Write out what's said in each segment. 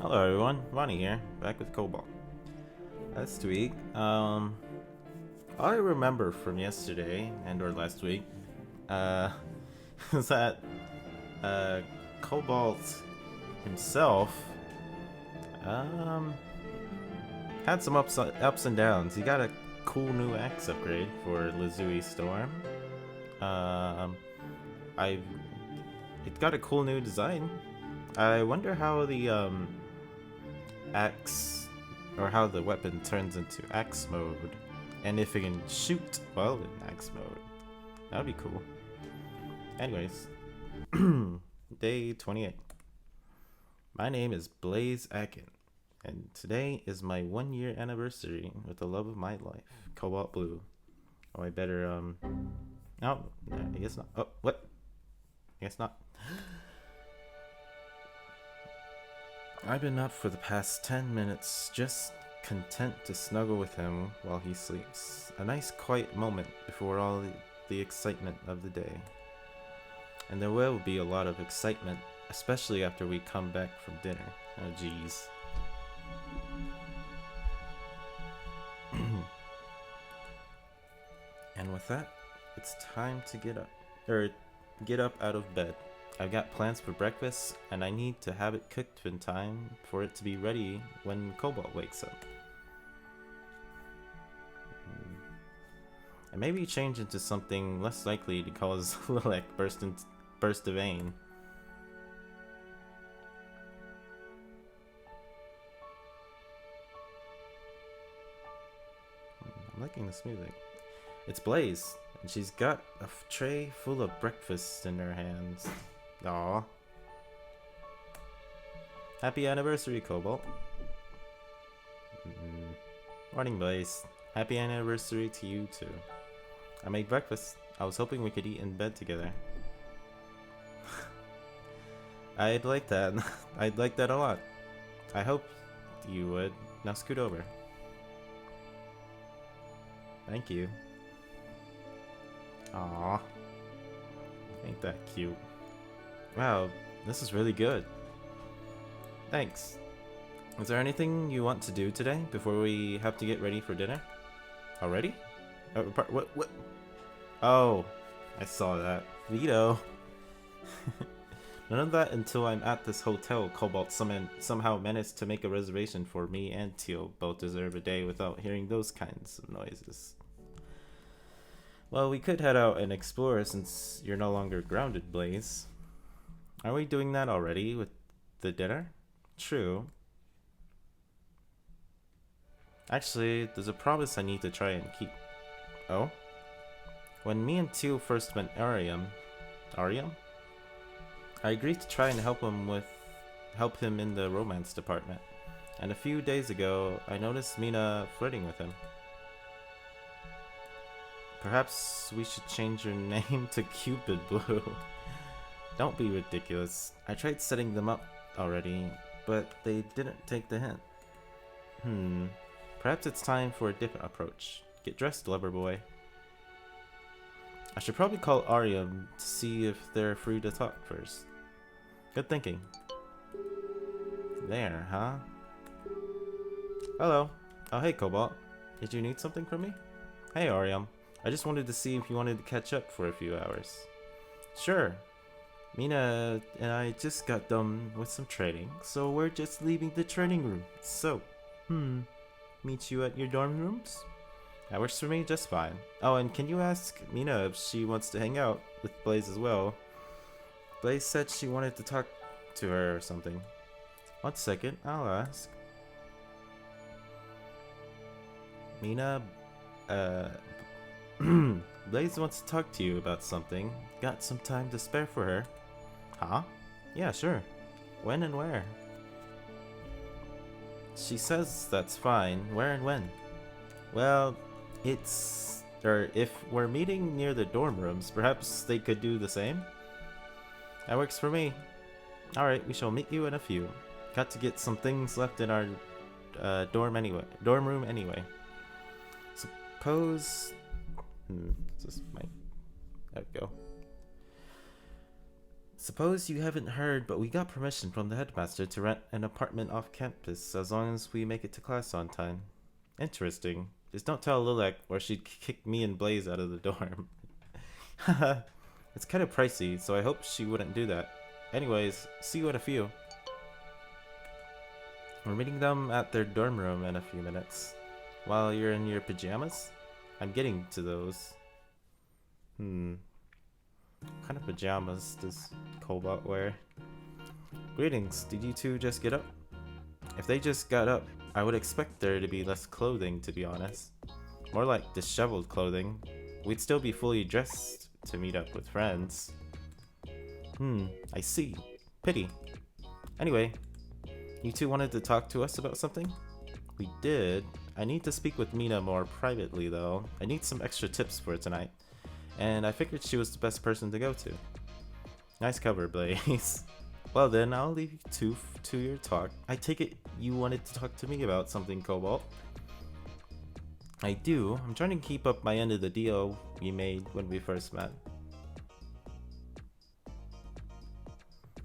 Hello everyone, Ronnie here, back with Cobalt. Last week, all I remember from yesterday and or last week, uh, is that uh, Cobalt himself, um, had some ups and downs. He got a cool new axe upgrade for Lazui Storm. Um, I, it got a cool new design. I wonder how the axe, or how the weapon turns into axe mode, and if it can shoot while in axe mode. That'd be cool. Anyways, day 28. My name is Blaze Akin, and today is my 1 year anniversary with the love of my life, Cobalt Blue. Oh, I better, no, I guess not. Oh, what? I guess not. I've been up for the past 10 minutes, just content to snuggle with him while he sleeps. A nice quiet moment before all the excitement of the day. And there will be a lot of excitement, especially after we come back from dinner. Oh jeez. And with that, it's time to get up out of bed. I've got plans for breakfast, and I need to have it cooked in time for it to be ready when Cobalt wakes up. And maybe change into something less likely to cause Lilac burst of aim. I'm liking this music. It's Blaze, and she's got a tray full of breakfast in her hands. Aww. Happy anniversary, Cobalt. Morning, Blaze. Happy anniversary to you too. I made breakfast. I was hoping we could eat in bed together. I'd like that. I'd like that a lot. I hope you would. Now scoot over. Thank you. Aww. Ain't that cute. Wow, this is really good. Thanks. Is there anything you want to do today before we have to get ready for dinner? Already? What? Oh, I saw that. Veto. None of that until I'm at this hotel. Cobalt somehow managed to make a reservation for me and Teal. Both deserve a day without hearing those kinds of noises. Well, we could head out and explore since you're no longer grounded, Blaze. Are we doing that already with the dinner? True. Actually, there's a promise I need to try and keep. Oh? When me and Teal first met Ariam, I agreed to try and help him in the romance department. And a few days ago, I noticed Mina flirting with him. Perhaps we should change your name to Cupid Blue. Don't be ridiculous. I tried setting them up already, but they didn't take the hint. Perhaps it's time for a different approach. Get dressed, lover boy. I should probably call Ariam to see if they're free to talk first. Good thinking. There, huh? Hello. Oh, hey, Cobalt. Did you need something from me? Hey, Ariam. I just wanted to see if you wanted to catch up for a few hours. Sure. Mina and I just got done with some training, so we're just leaving the training room. So, meet you at your dorm rooms? That works for me just fine. Oh, and can you ask Mina if she wants to hang out with Blaze as well? Blaze said she wanted to talk to her or something. 1 second, I'll ask. Mina, Blaze wants to talk to you about something. Got some time to spare for her? Huh? Yeah, sure. When and where? She says that's fine. Where and when? Well, if we're meeting near the dorm rooms, perhaps they could do the same? That works for me. Alright, we shall meet you in a few. Got to get some things left in our dorm room anyway. Suppose... this might... There we go. Suppose you haven't heard, but we got permission from the headmaster to rent an apartment off campus as long as we make it to class on time. Interesting. Just don't tell Lilac or she'd kick me and Blaze out of the dorm. Haha. It's kind of pricey, so I hope she wouldn't do that. Anyways, see you in a few. We're meeting them at their dorm room in a few minutes. While you're in your pajamas? I'm getting to those. What kind of pajamas does Cobalt wear? Greetings, did you two just get up? If they just got up, I would expect there to be less clothing, to be honest. More like disheveled clothing. We'd still be fully dressed to meet up with friends. I see. Pity. Anyway, you two wanted to talk to us about something? We did. I need to speak with Mina more privately, though. I need some extra tips for tonight. And I figured she was the best person to go to. Nice cover, Blaze. Well then, I'll leave you two to your talk. I take it you wanted to talk to me about something, Cobalt. I do. I'm trying to keep up my end of the deal we made when we first met.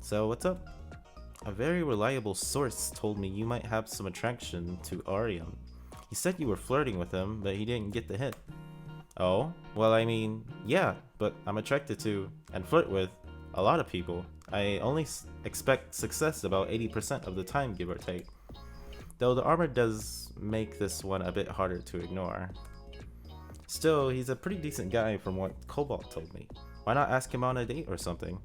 So, what's up? A very reliable source told me you might have some attraction to Ariam. He said you were flirting with him, but he didn't get the hint. Oh? Well, I mean, yeah, but I'm attracted to, and flirt with, a lot of people. I only expect success about 80% of the time, give or take. Though the armor does make this one a bit harder to ignore. Still, he's a pretty decent guy from what Cobalt told me. Why not ask him on a date or something?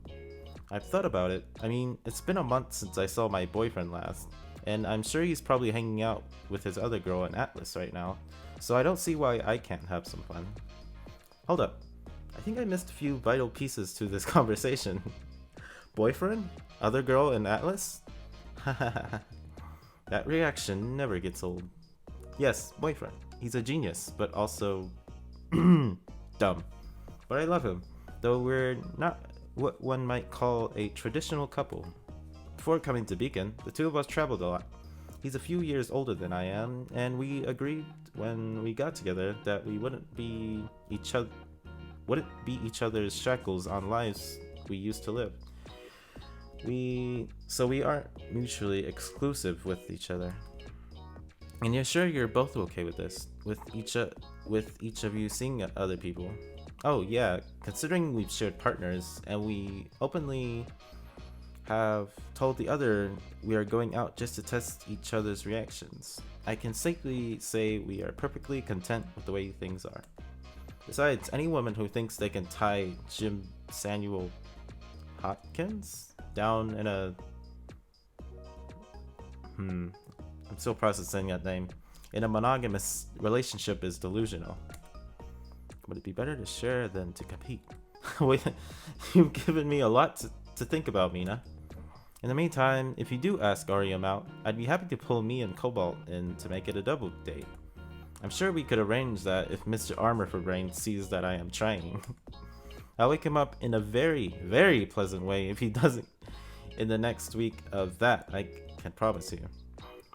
I've thought about it. I mean, it's been a month since I saw my boyfriend last, and I'm sure he's probably hanging out with his other girl in Atlas right now, so I don't see why I can't have some fun. Hold up. I think I missed a few vital pieces to this conversation. Boyfriend? Other girl in Atlas? Hahaha. That reaction never gets old. Yes, boyfriend. He's a genius, but also dumb. But I love him, though we're not what one might call a traditional couple. Before coming to Beacon, the two of us traveled a lot. He's a few years older than I am, and we agreed when we got together that we wouldn't be each other's shackles on lives we used to live. So we aren't mutually exclusive with each other. And you're sure you're both okay with this? With each of you seeing other people? Oh yeah, considering we've shared partners and we openly have told the other we are going out just to test each other's reactions, I can safely say we are perfectly content with the way things are. Besides, any woman who thinks they can tie Jim Samuel Hopkins down in a I'm still processing that name, in a monogamous relationship is delusional. Would it be better to share than to compete? Wait, you've given me a lot to think about, Mina. In the meantime, if you do ask Ariam out, I'd be happy to pull me and Cobalt in to make it a double date. I'm sure we could arrange that if Mr. Armor for Brain sees that I am trying. I'll wake him up in a very, very pleasant way if he doesn't in the next week of that, I can promise you.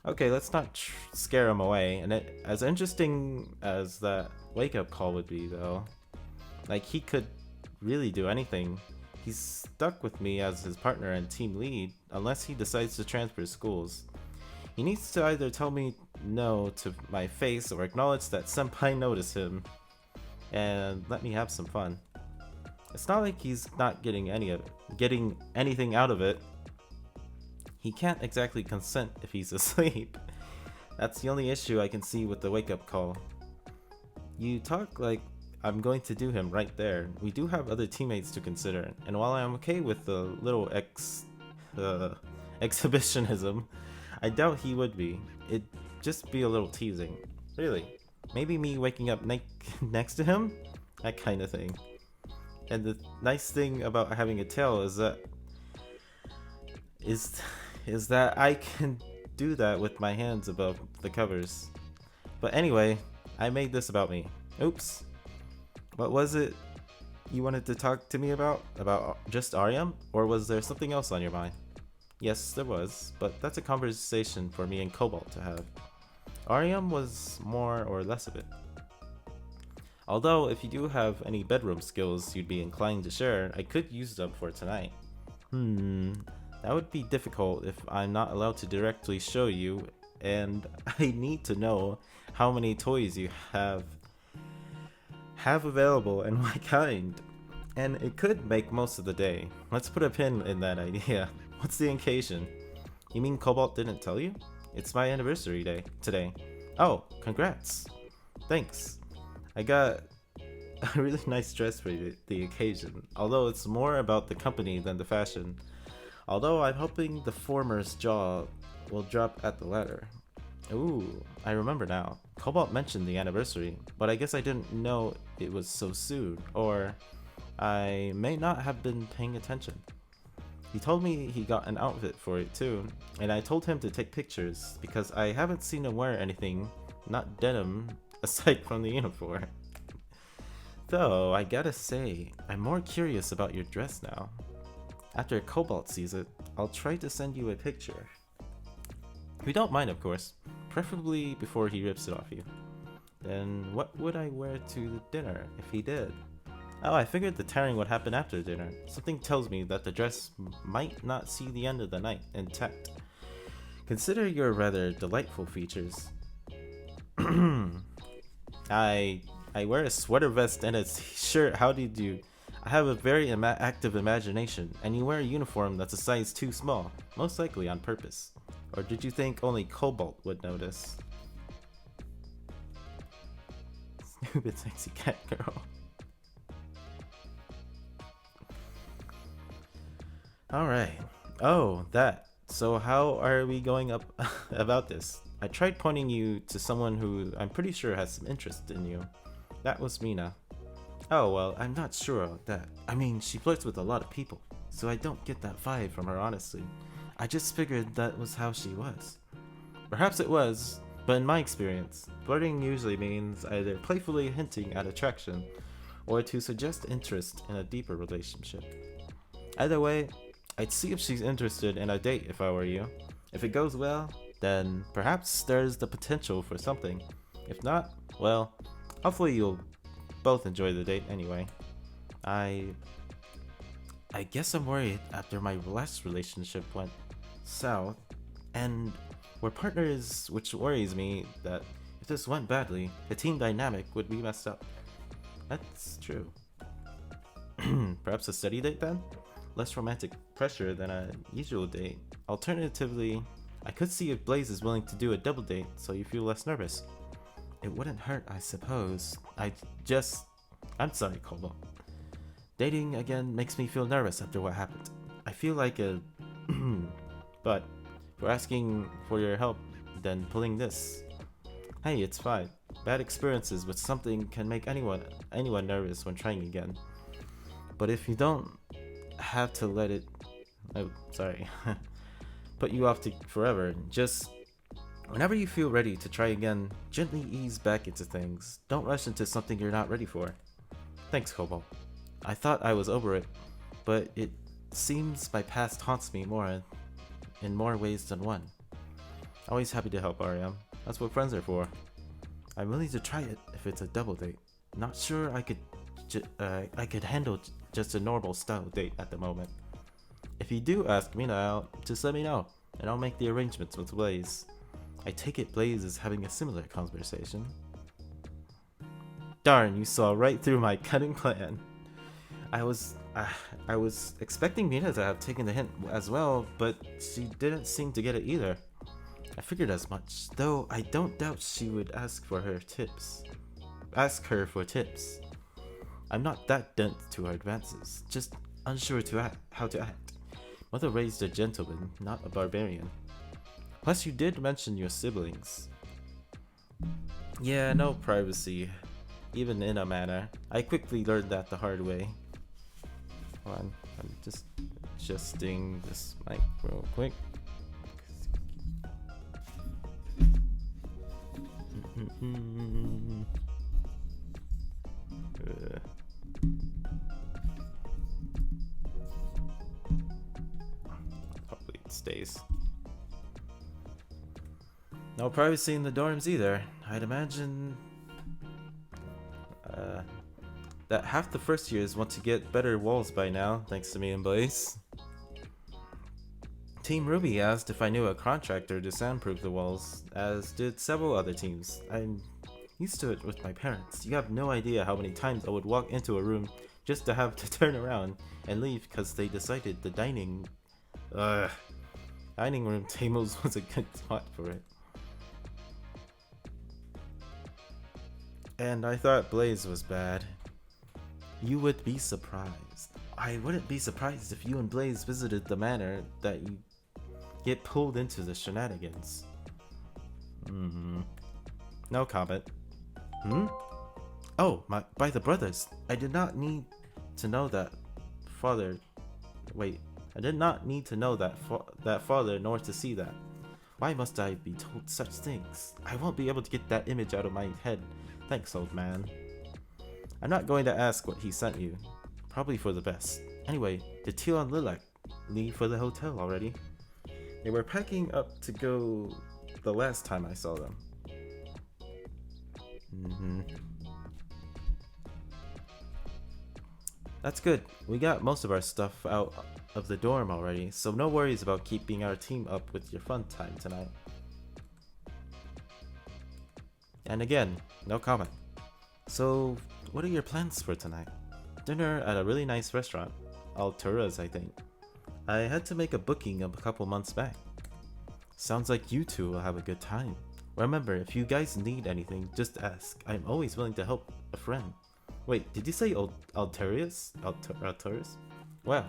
Okay, let's not scare him away, and as interesting as that wake-up call would be, though, like, he could really do anything. He's stuck with me as his partner and team lead, unless he decides to transfer schools. He needs to either tell me no to my face or acknowledge that Senpai noticed him, and let me have some fun. It's not like he's not getting anything out of it. He can't exactly consent if he's asleep. That's the only issue I can see with the wake-up call. You talk like I'm going to do him right there. We do have other teammates to consider, and while I'm okay with the little exhibitionism, I doubt he would be. It'd just be a little teasing. Really. Maybe me waking up next to him? That kind of thing. And the nice thing about having a tail is that I can do that with my hands above the covers. But anyway, I made this about me. Oops. What was it you wanted to talk to me about? About just Ariam? Or was there something else on your mind? Yes, there was, but that's a conversation for me and Cobalt to have. Ariam was more or less of it. Although, if you do have any bedroom skills you'd be inclined to share, I could use them for tonight. That would be difficult if I'm not allowed to directly show you, and I need to know how many toys you have available and what kind. And it could make most of the day. Let's put a pin in that idea. What's the occasion? You mean Cobalt didn't tell you? It's my anniversary day today. Oh, congrats. Thanks. I got a really nice dress for the occasion, although it's more about the company than the fashion. Although I'm hoping the former's jaw will drop at the latter. Ooh, I remember now. Cobalt mentioned the anniversary, but I guess I didn't know it was so soon, or I may not have been paying attention. He told me he got an outfit for it too, and I told him to take pictures because I haven't seen him wear anything, not denim, aside from the uniform. Though, I gotta say, I'm more curious about your dress now. After Cobalt sees it, I'll try to send you a picture. If you don't mind, of course, preferably before he rips it off you. Then what would I wear to the dinner if he did? Oh, I figured the tearing would happen after dinner. Something tells me that the dress might not see the end of the night intact. Consider your rather delightful features. I wear a sweater vest and a t-shirt. How did you? I have a very active imagination, and you wear a uniform that's a size too small, most likely on purpose. Or did you think only Cobalt would notice? Stupid sexy cat girl. Alright. Oh, that. So how are we going up about this? I tried pointing you to someone who I'm pretty sure has some interest in you. That was Mina. Oh, well, I'm not sure about that. I mean, she flirts with a lot of people, so I don't get that vibe from her, honestly. I just figured that was how she was. Perhaps it was, but in my experience, flirting usually means either playfully hinting at attraction, or to suggest interest in a deeper relationship. Either way, I'd see if she's interested in a date if I were you. If it goes well, then perhaps there's the potential for something. If not, well, hopefully you'll both enjoy the date anyway. I guess I'm worried after my last relationship went south, and we're partners, which worries me that if this went badly, the team dynamic would be messed up. That's true. Perhaps a steady date then? Less romantic pressure than a usual date. Alternatively, I could see if Blaze is willing to do a double date so you feel less nervous. It wouldn't hurt, I suppose. I'm sorry, Cobalt. Dating again makes me feel nervous after what happened. I feel like a... But, for asking for your help, then pulling this. Hey, it's fine. Bad experiences with something can make anyone nervous when trying again. But if you don't have to let it... Oh, sorry. Put you off forever, just... Whenever you feel ready to try again, gently ease back into things. Don't rush into something you're not ready for. Thanks, Cobalt. I thought I was over it, but it seems my past haunts me in more ways than one. Always happy to help, RM. That's what friends are for. I'm willing to try it if it's a double date. Not sure I could handle just a normal style date at the moment. If you do ask Mina out, just let me know, and I'll make the arrangements with Blaze. I take it Blaze is having a similar conversation. Darn, you saw right through my cunning plan. I was expecting Mina to have taken the hint as well, but she didn't seem to get it either. I figured as much, though I don't doubt she would ask for tips. I'm not that dense to her advances, just unsure how to act. Mother raised a gentleman, not a barbarian. Plus, you did mention your siblings. Yeah, no privacy, even in a manner. I quickly learned that the hard way. Hold on, I'm just adjusting this mic real quick. Hopefully it stays. No privacy in the dorms either. I'd imagine that half the first years want to get better walls by now, thanks to me and Blaze. Team Ruby asked if I knew a contractor to soundproof the walls, as did several other teams. I'm used to it with my parents. You have no idea how many times I would walk into a room just to have to turn around and leave because they decided the dining room tables was a good spot for it. And I thought Blaze was bad. You would be surprised. I wouldn't be surprised if you and Blaze visited the manor that you get pulled into the shenanigans. No comment. Oh, by the brothers. I did not need to know that father. Wait, I did not need to know that father nor to see that. Why must I be told such things? I won't be able to get that image out of my head. Thanks, old man. I'm not going to ask what he sent you. Probably for the best. Anyway, did Teal and Lilac leave for the hotel already? They were packing up to go the last time I saw them. That's good. We got most of our stuff out of the dorm already, so no worries about keeping our team up with your fun time tonight. And again, no comment. So, what are your plans for tonight? Dinner at a really nice restaurant. Altura's, I think. I had to make a booking a couple months back. Sounds like you two will have a good time. Remember, if you guys need anything, just ask. I'm always willing to help a friend. Wait, did you say Alturius? Alturius? Well,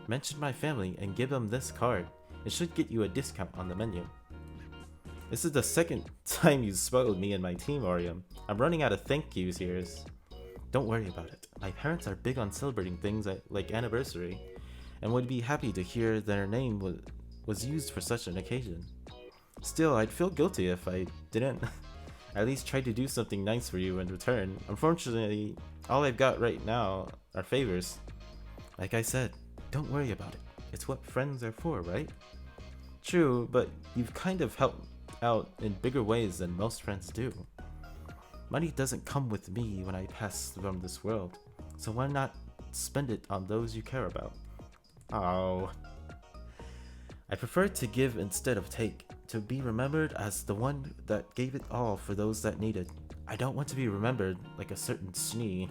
mention my family and give them this card. It should get you a discount on the menu. This is the second time you spoiled me and my team, Orium. I'm running out of thank yous here. Don't worry about it. My parents are big on celebrating things like anniversary, and would be happy to hear their name was used for such an occasion. Still, I'd feel guilty if I didn't at least try to do something nice for you in return. Unfortunately, all I've got right now are favors. Like I said, don't worry about it. It's what friends are for, right? True, but you've kind of helped out in bigger ways than most friends do. Money doesn't come with me when I pass from this world, so why not spend it on those you care about? Oh. I prefer to give instead of take, to be remembered as the one that gave it all for those that needed. I don't want to be remembered like a certain Schnee.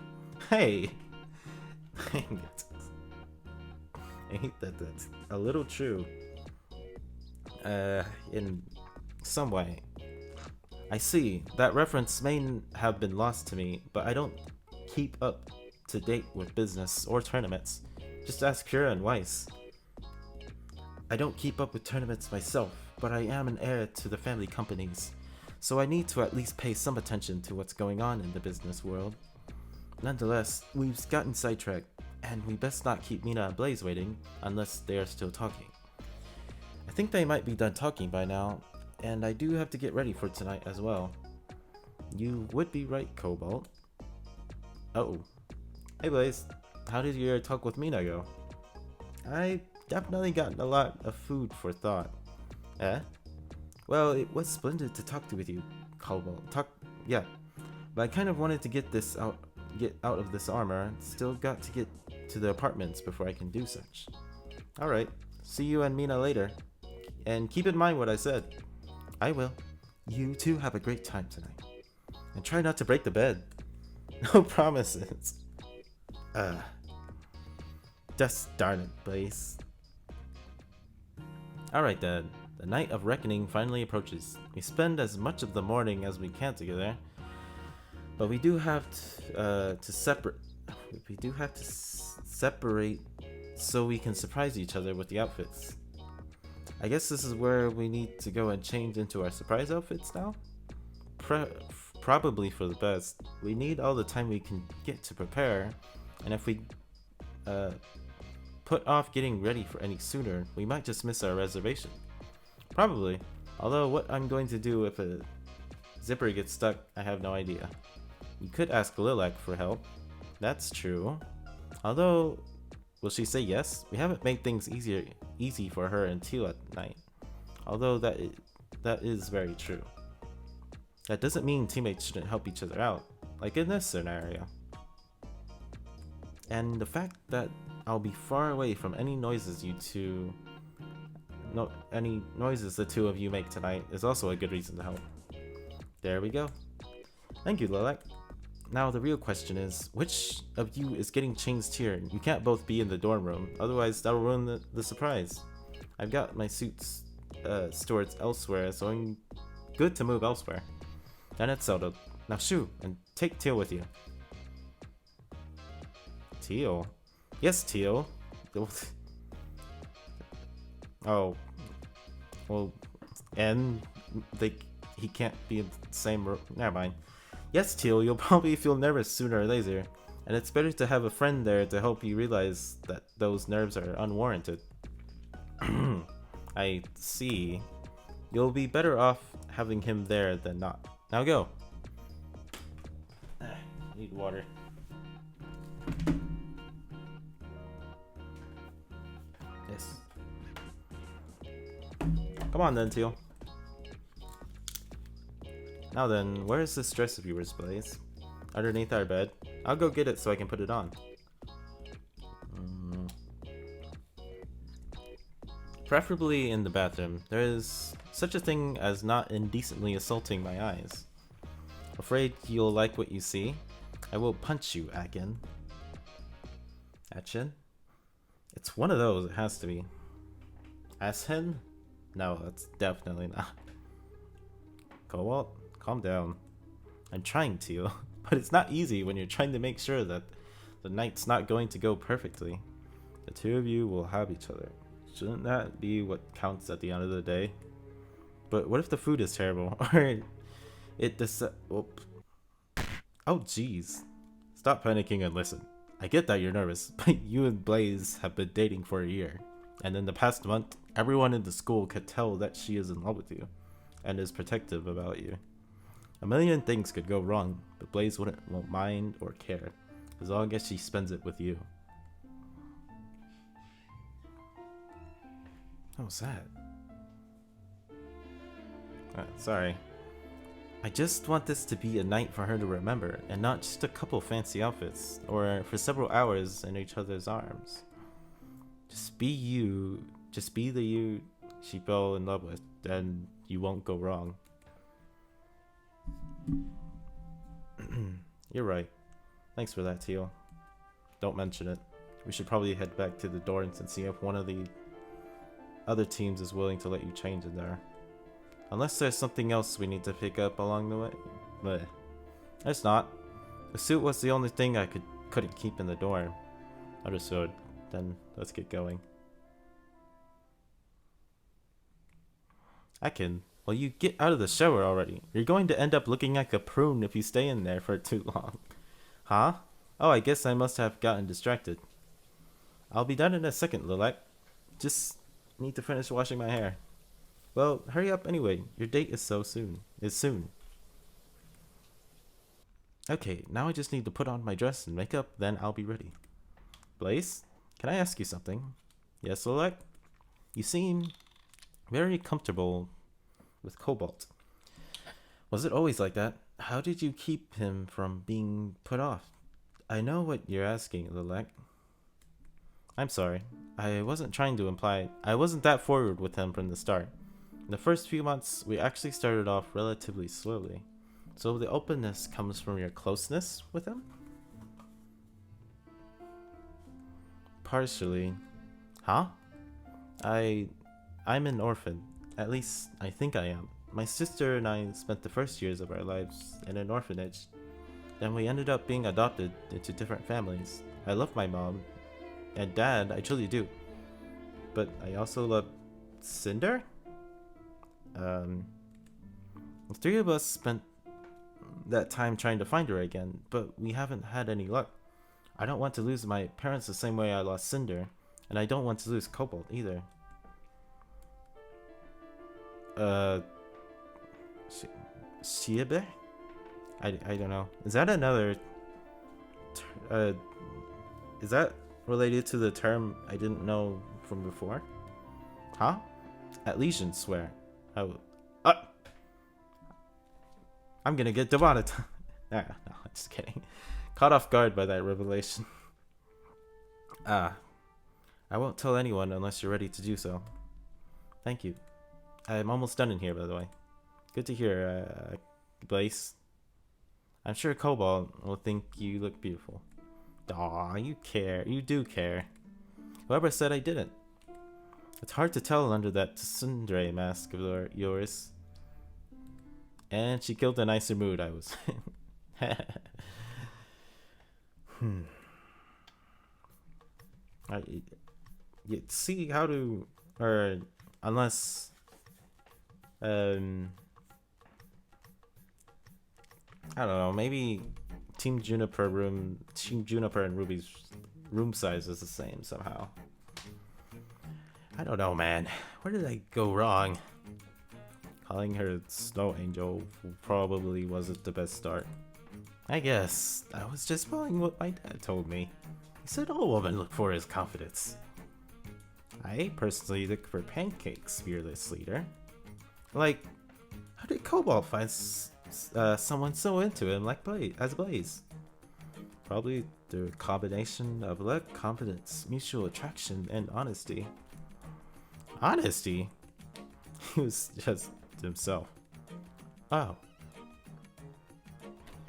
Hey! Dang it. I hate that that's a little true. In some way. I see, that reference may have been lost to me, but I don't keep up to date with business or tournaments. Just ask Kira and Weiss. I don't keep up with tournaments myself, but I am an heir to the family companies, so I need to at least pay some attention to what's going on in the business world. Nonetheless, we've gotten sidetracked, and we best not keep Mina and Blaze waiting, unless they are still talking. I think they might be done talking by now, and I do have to get ready for tonight as well. You would be right, Cobalt. Oh. Hey Blaze, how did your talk with Mina go? I definitely gotten a lot of food for thought. Eh? Well, it was splendid to talk with you, Cobalt. Yeah. But I kind of wanted to get out of this armor. Still got to get to the apartments before I can do such. Alright. See you and Mina later. And keep in mind what I said. I will. You two have a great time tonight. And try not to break the bed. No promises. Just darn it, Blaze. Alright then. The night of reckoning finally approaches. We spend as much of the morning as we can together, but we do have to separate. We do have to separate so we can surprise each other with the outfits. I guess this is where we need to go and change into our surprise outfits now. Probably for the best. We need all the time we can get to prepare, and if we put off getting ready for any sooner, we might just miss our reservation. Probably. Although what I'm going to do if a zipper gets stuck, I have no idea. You could ask Lilac for help. That's true. Although, will she say yes? We haven't made things easy for her and Teal at night. Although that is very true. That doesn't mean teammates shouldn't help each other out, like in this scenario. And the fact that I'll be far away from any noises you two any noises the two of you make tonight is also a good reason to help. There we go. Thank you, Lilac. Now the real question is, which of you is getting changed here? You can't both be in the dorm room, otherwise that'll ruin the surprise. I've got my suits stored elsewhere, so I'm good to move elsewhere. Then it's settled. Now shoo, and take Teal with you. Teal? Yes, Teal. Oh. Well, and he can't be in the same room. Never mind. Yes, Teal, you'll probably feel nervous sooner or later, and it's better to have a friend there to help you realize that those nerves are unwarranted. I see. You'll be better off having him there than not. Now go. Need water. Yes. Come on then, Teal. Now then, where is this dress of yours, Blaze? Underneath our bed. I'll go get it so I can put it on. Preferably in the bathroom. There is such a thing as not indecently assaulting my eyes. Afraid you'll like what you see? I will punch you, Akin. Achin? It's one of those, it has to be. Ashen? No, that's definitely not. Cobalt, calm down. I'm trying to, but it's not easy when you're trying to make sure that the night's not going to go perfectly. The two of you will have each other. Shouldn't that be what counts at the end of the day? But what if the food is terrible? Or Oh jeez. Stop panicking and listen. I get that you're nervous, but you and Blaze have been dating for a year. And in the past month, everyone in the school could tell that she is in love with you. And is protective about you. A million things could go wrong, but Blaze won't mind or care. As long as she spends it with you. What was that? Sorry. I just want this to be a night for her to remember, and not just a couple fancy outfits, or for several hours in each other's arms. Just be you, just be the you she fell in love with, and you won't go wrong. You're right. Thanks for that, Teal. Don't mention it. We should probably head back to the dorms and see if one of the other teams is willing to let you change in there. Unless there's something else we need to pick up along the way. But it's not. The suit was the only thing I couldn't keep in the dorm. Understood. Then let's get going. Akin, well, you get out of the shower already. You're going to end up looking like a prune if you stay in there for too long. Huh? Oh, I guess I must have gotten distracted. I'll be done in a second, Lilac. Just need to finish washing my hair. Well, hurry up anyway. Your date is soon. Okay, now I just need to put on my dress and makeup, then I'll be ready. Blaze, can I ask you something? Yes, Lilac? You seem very comfortable with Cobalt. Was it always like that? How did you keep him from being put off? I know what you're asking, Lilac. I'm sorry. I wasn't trying to imply I wasn't that forward with him from the start. In the first few months, we actually started off relatively slowly. So the openness comes from your closeness with him? Partially. Huh? I'm an orphan. At least, I think I am. My sister and I spent the first years of our lives in an orphanage. Then we ended up being adopted into different families. I love my mom and dad, I truly do. But I also love Cinder? The three of us spent that time trying to find her again, but we haven't had any luck. I don't want to lose my parents the same way I lost Cinder, and I don't want to lose Cobalt either. Shiebe? I don't know. Is that another... is that related to the term I didn't know from before? Huh? Atlesians swear. I'm gonna get demonetized. No, just kidding. Caught off guard by that revelation. I won't tell anyone unless you're ready to do so. Thank you. I'm almost done in here, by the way. Good to hear, Blaze. I'm sure Cobalt will think you look beautiful. Aw, you care. You do care. Whoever said I didn't? It's hard to tell under that tsundere mask of yours. And she killed the nicer mood I was in. You see how to... Or... Unless... I don't know, maybe Team Juniper and Ruby's room size is the same somehow. I don't know, man. Where did I go wrong? Calling her Snow Angel probably wasn't the best start. I guess I was just following what my dad told me. He said all women look for is confidence. I personally look for pancakes, fearless leader. Like, how did Cobalt find someone so into him like Blaze? Probably through a combination of luck, confidence, mutual attraction, and honesty. Honesty? He was just himself. Oh.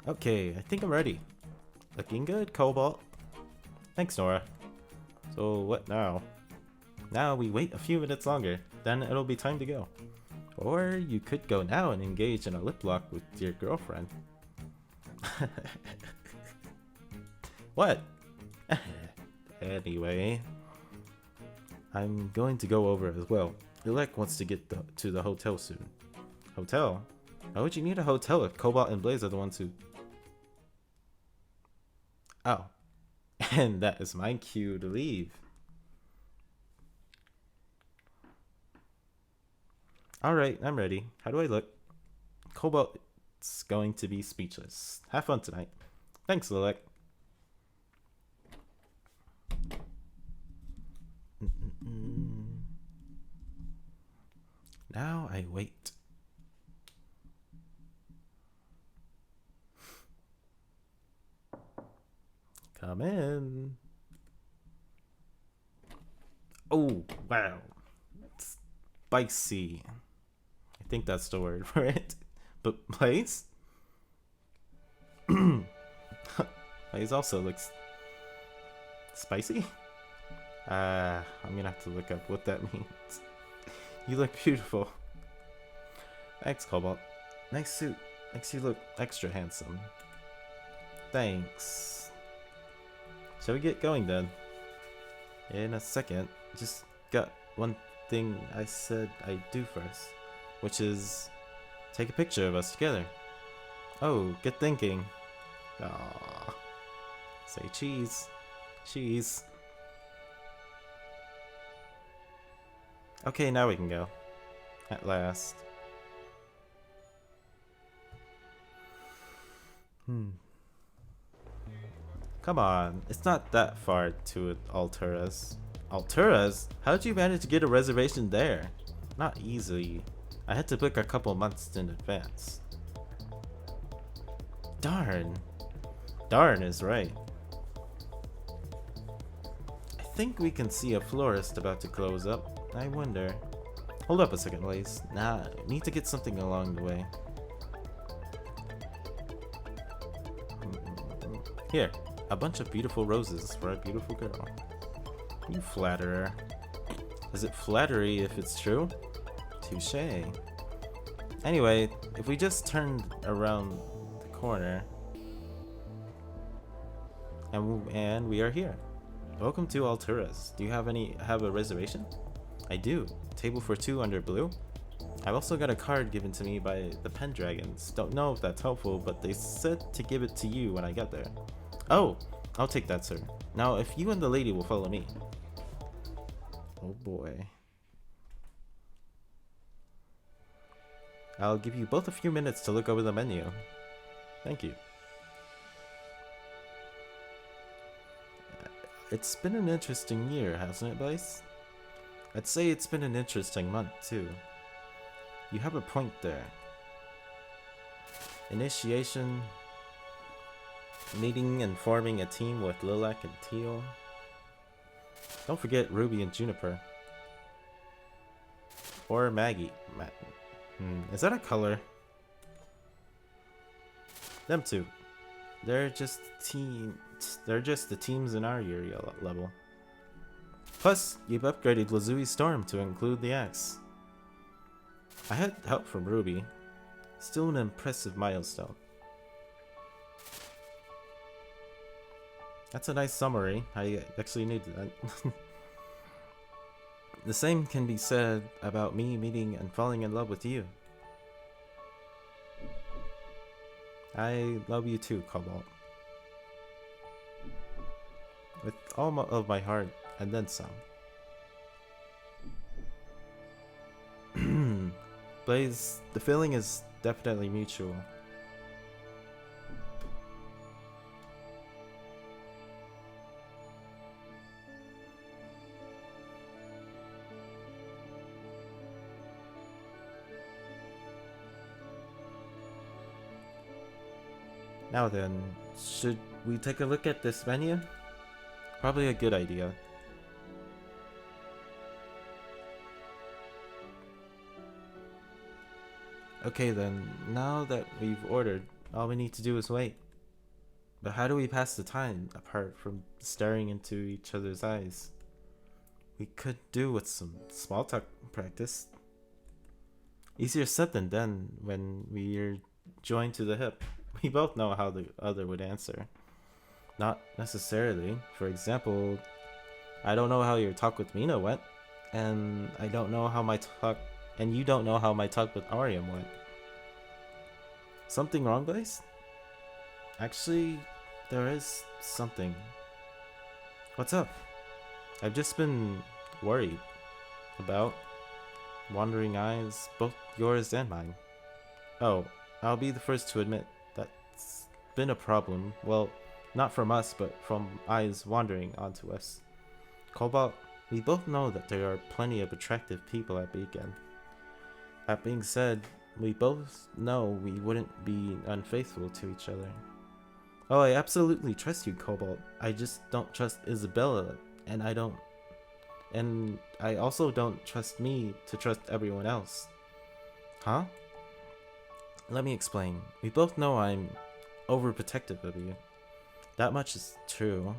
Okay, I think I'm ready. Looking good, Cobalt. Thanks, Nora. So what now? Now we wait a few minutes longer, then it'll be time to go. Or you could go now and engage in a lip lock with your girlfriend. What? Anyway, I'm going to go over as well. Elec wants to get to the hotel soon. Hotel? Why would you need a hotel if Cobalt and Blaze are the ones who... Oh. And that is my cue to leave. Alright, I'm ready. How do I look? Cobalt's going to be speechless. Have fun tonight. Thanks, Lilek. Now I wait. Come in. Oh, wow. It's spicy. I think that's the word for it. But Blaze? Blaze also looks spicy? I'm gonna have to look up what that means. You look beautiful. Thanks, Cobalt. Nice suit. Makes you look extra handsome. Thanks. Shall we get going then? In a second. Just got one thing I said I'd do first, which is take a picture of us together. Oh, good thinking. Aww. Say cheese. Cheese. Okay, now we can go. At last. Come on, it's not that far to Alturas. Alturas? How'd you manage to get a reservation there? Not easily. I had to book a couple months in advance. Darn. Darn is right. I think we can see a florist about to close up. I wonder. Hold up a second, Blaze. Nah, I need to get something along the way. Here, a bunch of beautiful roses for a beautiful girl. You flatterer. Is it flattery if it's true? Touché. Anyway, if we just turned around the corner, and we are here. Welcome to Alturas. Do you have a reservation? I do. Table for 2 under blue. I've also got a card given to me by the Pendragons. Don't know if that's helpful, but they said to give it to you when I get there. Oh, I'll take that, sir. Now, if you and the lady will follow me. Oh boy. I'll give you both a few minutes to look over the menu. Thank you. It's been an interesting year, hasn't it, Blaze? I'd say it's been an interesting month, too. You have a point there. Initiation, meeting and forming a team with Lilac and Teal. Don't forget Ruby and Juniper. or Maggie. Is that a color? Them two. They're just the teams in our area level. Plus, you've upgraded Lazui's Storm to include the axe. I had help from Ruby. Still an impressive milestone. That's a nice summary. I actually needed that. The same can be said about me meeting and falling in love with you. I love you too, Cobalt. With all of my heart, and then some. Blaze, the feeling is definitely mutual. Now then, should we take a look at this menu? Probably a good idea. Okay then, now that we've ordered, all we need to do is wait. But how do we pass the time apart from staring into each other's eyes? We could do with some small talk practice. Easier said than done when we're joined to the hip. We both know how the other would answer. Not necessarily. For example, I don't know how your talk with Mina went, and I don't know how my talk, and you don't know how my talk with Ariam went. Something wrong, Blaze? Actually, there is something. What's up? I've just been worried about wandering eyes, both yours and mine. Oh, I'll be the first to admit that's been a problem. Well, not from us, but from eyes wandering onto us. Cobalt, we both know that there are plenty of attractive people at Beacon. That being said, we both know we wouldn't be unfaithful to each other. Oh, I absolutely trust you, Cobalt. I just don't trust Isabella, and I also don't trust me to trust everyone else. Huh? Let me explain. We both know I'm overprotective of you. That much is true.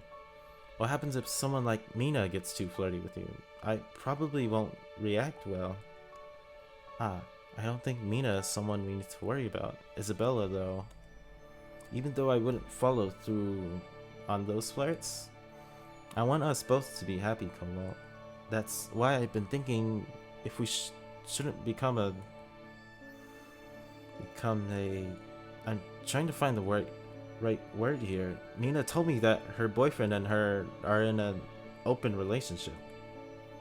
What happens if someone like Mina gets too flirty with you? I probably won't react well. I don't think Mina is someone we need to worry about. Isabella, though. Even though I wouldn't follow through on those flirts, I want us both to be happy, Cobalt. That's why I've been thinking if we shouldn't become a... I'm trying to find the right word here. Mina told me that her boyfriend and her are in an open relationship.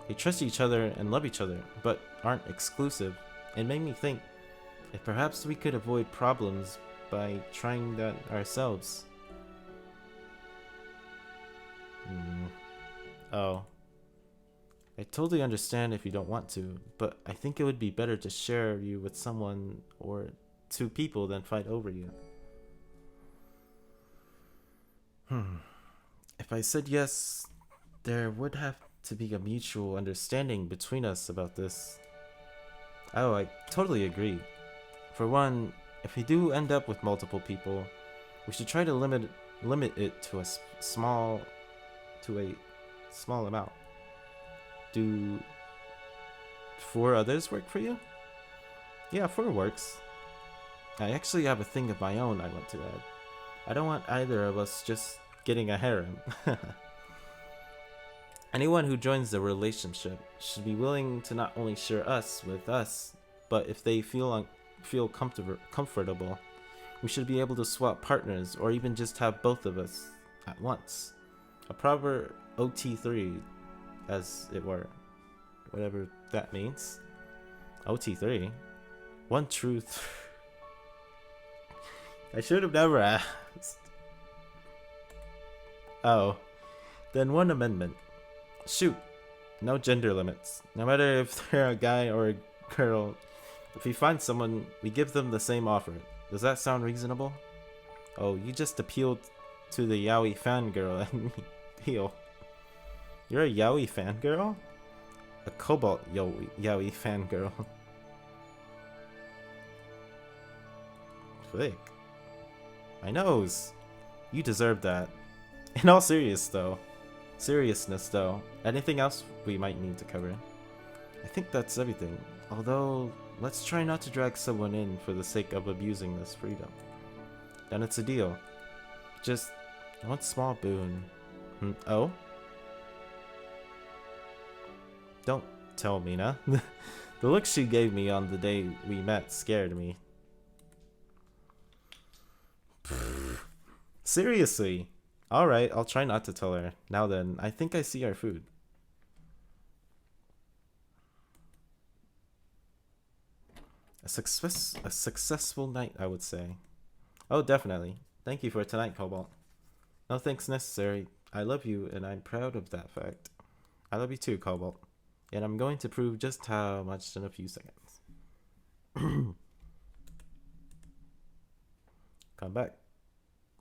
They trust each other and love each other, but aren't exclusive. It made me think if perhaps we could avoid problems by trying that ourselves. Oh. I totally understand if you don't want to, but I think it would be better to share you with someone or two people than fight over you. If I said yes, there would have to be a mutual understanding between us about this. Oh, I totally agree. For one, if we do end up with multiple people, we should try to limit it to a small amount. Do 4 others work for you? Yeah, 4 works. I actually have a thing of my own I want to add. I don't want either of us just getting a harem. Anyone who joins the relationship should be willing to not only share us with us, but if they feel comfortable, we should be able to swap partners or even just have both of us at once. A proper OT3, as it were. Whatever that means. OT3? One truth. I should have never asked. Oh. Then one amendment. Shoot. No gender limits. No matter if they're a guy or a girl. If we find someone, we give them the same offer. Does that sound reasonable? Oh, you just appealed to the yaoi fangirl and me. Deal. You're a yaoi fangirl? A Cobalt Yaoi fangirl. Flick. My nose. You deserve that. In all seriousness though, anything else we might need to cover? I think that's everything. Although, let's try not to drag someone in for the sake of abusing this freedom. Then it's a deal. Just one small boon. Oh? Don't tell Mina. The look she gave me on the day we met scared me. Seriously? Alright, I'll try not to tell her. Now then, I think I see our food. A successful night, I would say. Oh, definitely. Thank you for tonight, Cobalt. No thanks necessary. I love you, and I'm proud of that fact. I love you too, Cobalt. And I'm going to prove just how much in a few seconds. Come back.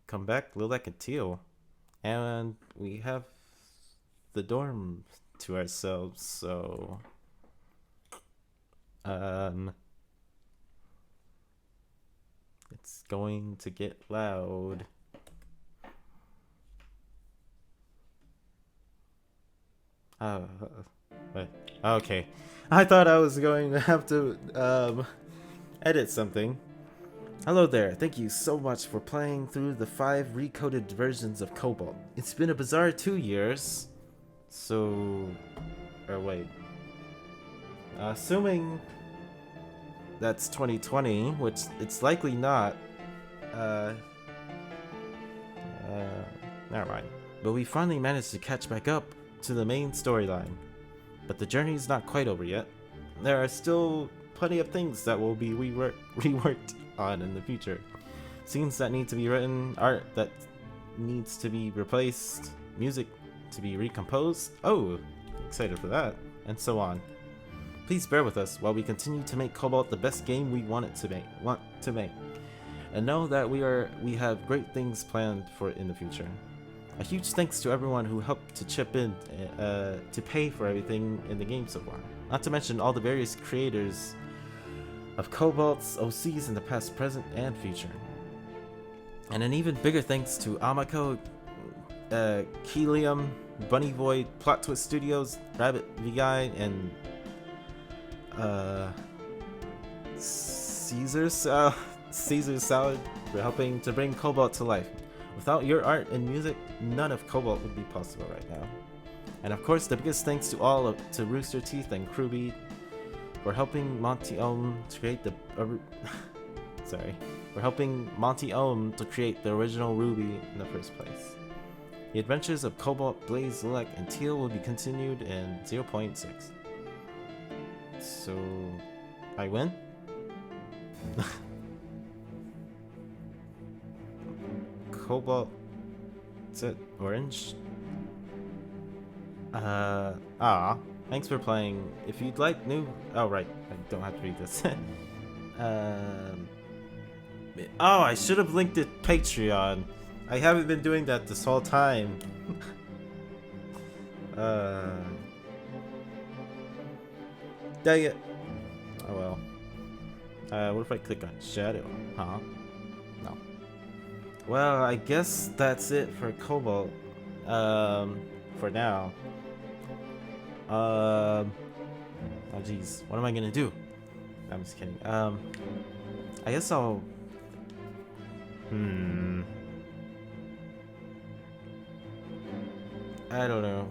Come back, Lilac and Teal. And we have the dorm to ourselves, so... It's going to get loud. Wait. Okay. I thought I was going to have to, edit something. Hello there. Thank you so much for playing through the 5 recoded versions of Cobalt. It's been a bizarre 2 years. So... Or wait. Assuming... that's 2020, which it's likely not. Never mind. But we finally managed to catch back up to the main storyline. But the journey's not quite over yet. There are still plenty of things that will be reworked on in the future. Scenes that need to be written, art that needs to be replaced, music to be recomposed. Oh, excited for that. And so on. Please bear with us while we continue to make Cobalt the best game we want to make. And know that we have great things planned for in the future. A huge thanks to everyone who helped to chip in to pay for everything in the game so far. Not to mention all the various creators of Cobalt's OCs in the past, present, and future. And an even bigger thanks to Amako, Kelium, Bunny Void, Plot Twist Studios, Rabbit VI, and Caesar Salad for helping to bring Cobalt to life. Without your art and music, none of Cobalt would be possible right now. And of course, the biggest thanks to Rooster Teeth and Kruby for helping Monty Ohm to create the original Ruby in the first place. The adventures of Cobalt, Blaze, Lilac, and Teal will be continued in 0.6. So, I win? Cobalt, is it orange? Thanks for playing. If you'd like new... Oh, right. I don't have to read this. Oh, I should have linked it Patreon. I haven't been doing that this whole time. Dang it. Oh well. What if I click on Shadow? Huh? No. Well, I guess that's it for Cobalt. For now. Oh jeez, what am I gonna do? I'm just kidding. I guess I'll... I don't know.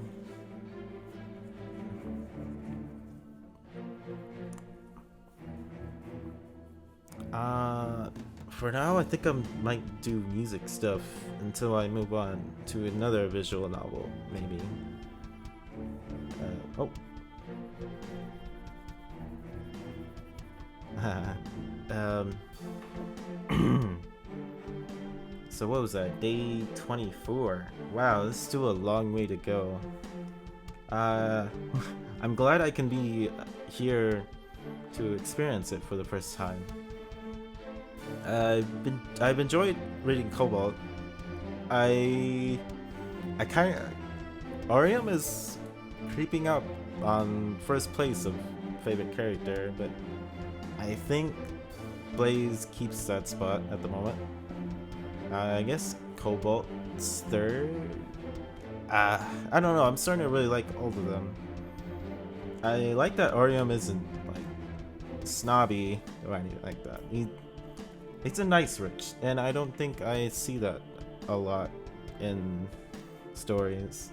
For now, I think I might do music stuff until I move on to another visual novel, maybe. Oh. So what was that? Day 24. Wow, this is still a long way to go. I'm glad I can be here to experience it for the first time. I've enjoyed reading Cobalt. I kind of... Orium is creeping up on first place of favorite character, but I think Blaze keeps that spot at the moment. I guess Cobalt's third. I don't know. I'm starting to really like all of them. I like that Orium isn't like snobby or anything like that. He's a nice rich, and I don't think I see that a lot in stories.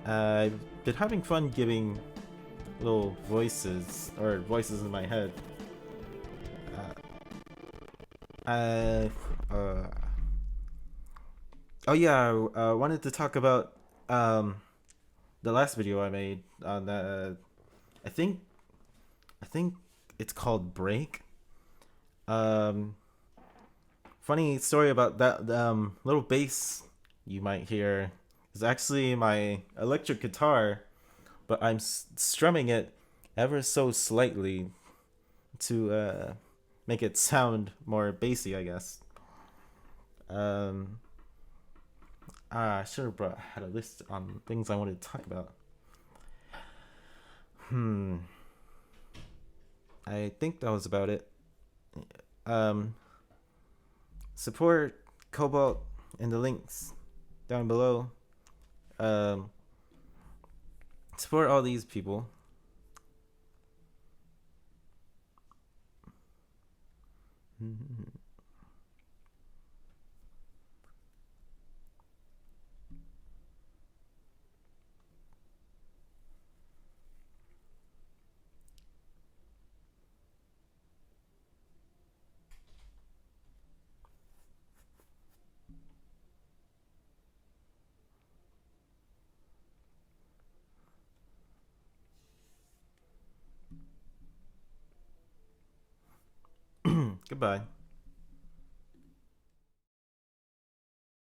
I've been having fun giving little voices or voices in my head. I oh yeah, I wanted to talk about the last video I made on that. I think I think it's called Break. Um, Funny story about that. Little bass you might hear is actually my electric guitar, but I'm strumming it ever so slightly to make it sound more bassy, I guess. Um, I should have had a list on things I wanted to talk about. I think that was about it. Um, Support Cobalt in the links down below. Um, Support all these people. Goodbye.